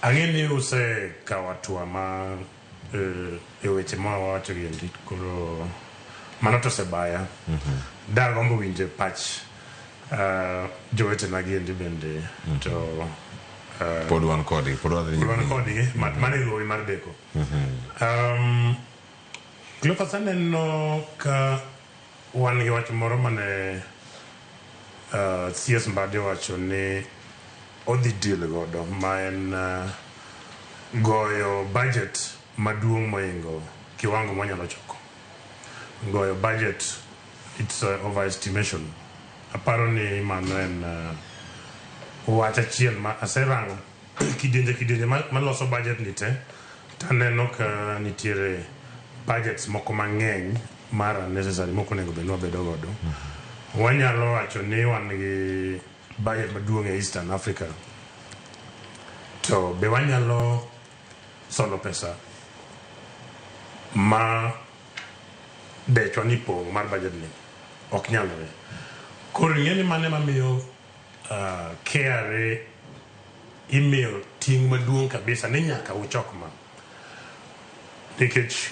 Angeni use kawatua ma weche ma wacho giendi koro manoto sebaya. Da gombo winje patch jowetena giendi bende to pod wan kodi mane gowi mar deko. Cleophas aneno ka wan gi wach moro mane CS Mbadi wacho ni odhi deal godo ma en goyo budget maduong' moingo kiwango mwanyalo choko. Goyo budget, it's overestimation. Aparo ni mano en wach achiel ma aserango kidienje maloso budget ni te taneno ka nitiere budgets moko mang'eny mara necessary moko nego bedwa bedo godo. Wanyalo wacho ni wan gi budget maduong' e Eastern Africa to be wanyalo solo pesa ma dechwa ni pong' mar budget ni ok nyalore. Koro ng'eni mane mamiyo KRA imiyo ting' maduong' kabisa ni nyaka uchok ma nikech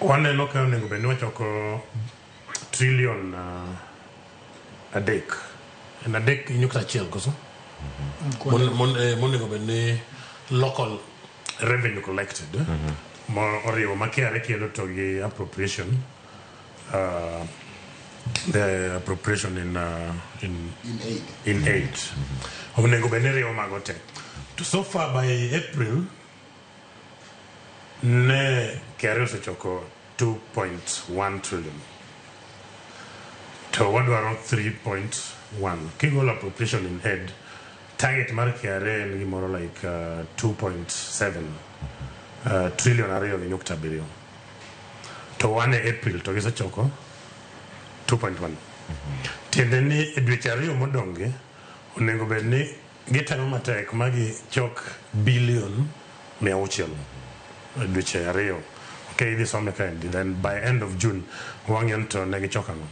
waneno ka onego bed ni wachoko trillion adek nyukta achiel koso monego bed ni local revenue collected oriwo ma KRA kelo to gi appropriation the appropriation in aid onego bed ni riwo mago te to so far by April ne KRA osechoko 2.1 trillion to wadwaro 3.1 kigolo appropriation in aid target mar KRA en gimoro like 2.7 trillion ariyo gi nyukta abiriyo to wane April to gisechoko 2.1 tiende ni e dweche ariyo modonge onego bed ni gitemo matek ma gichok billion 600 dweche ariyo okay idhi some kaendi then by end of June wang'en to ne gichokano.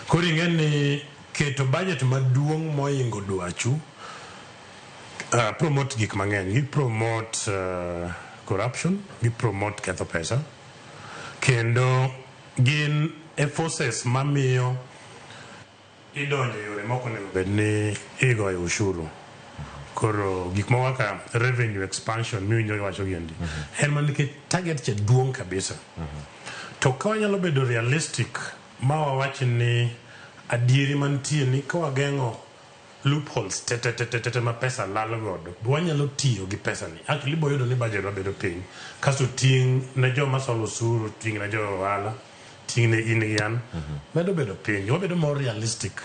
Koro ing'eni keto budget maduong' moingo dwachu promote gik mang'eny gi promote corruption gi promote ketho pesa kendo gin forces mamiyo idonjo yore moko nego bed ni igoyo ushuru. Koro gik ma waka revenue expansion miwinjo wacho giendi en man nikech target che duong' kabisa to ka wanyalo bedo realistic ma wawach ni adieri mantie ni ka wageng'o loopholes tete ma pesa lal godo wanyalo tiyo gi pesa ni actually boyudo ni budget wabedo piny kasto ting' ne joma solo osuru ting' ne jo ohala ting' ne in gi an medo bedo piny wabedo more realistic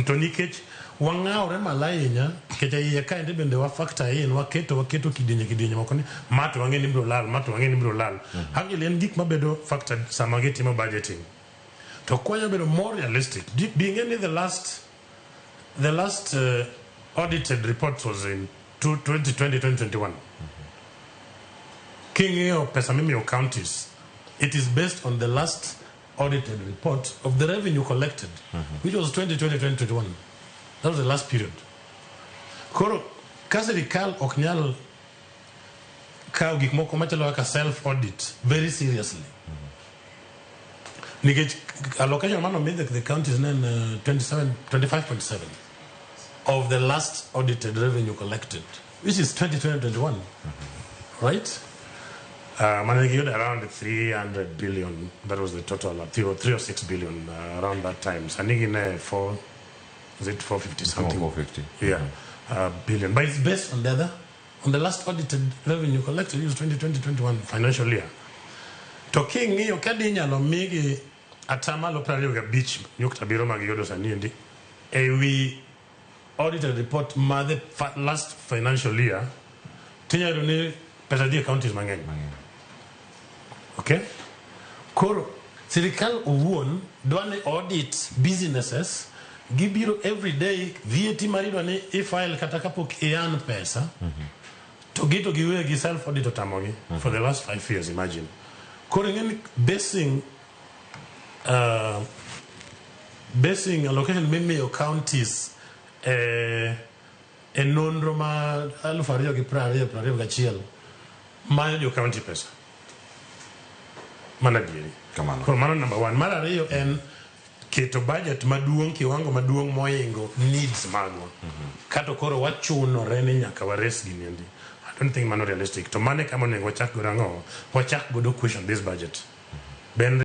to nikech wang'awre malayinya nikech iye kaendi bende wa factor in waketo kidienje moko ni mato wang'eni biro lal actually en gik mabedo factor sama gitimo budgeting to kwanya bedo more realistic being any the last audited report was in 2020-2021 king'eyo pesa mimiyo counties it is based on the last audited report of the revenue collected which was 2020-2021. That was the last period. Koro kasirikal ok nyal kawo gik moko machalo kaka self audit very seriously. Nikech allocation man of the counties then 25.7 of the last audited revenue collected, which is 2020-21, right? Managed around 300 billion. That was the total, 3 or 6 billion around that time. So I think in 450 something? 450. Yeah, billion. But it's based on the last audited revenue collected, it was 2020-21 financial year. Talking hiyo kadi nyalo migi atamalo prario ga beach nyukta biro magiyodo saniendi. We audited report ma the last financial year. Tinya ni pesa di counties mang'eny. Okay? Koro sirikal owuon dwani audit businesses gibiro every day VAT marido ni ifile kata kapok ian pesa to gito giwe gi self audit otamogi for the last 5 years, imagine. Koro ng'eni basing allocation mimiyo counties e nonro ma 2021 manyo jo county pesa mana dieri koro mano number 1. Mar ariyo en keto budget maduong' kiwango maduong' moingo needs magwa kato koro wachunore ni nyaka wares gini endi. I don't think mano realistic to mane kama onego wachak godo ang'o wachak godo question this budget ben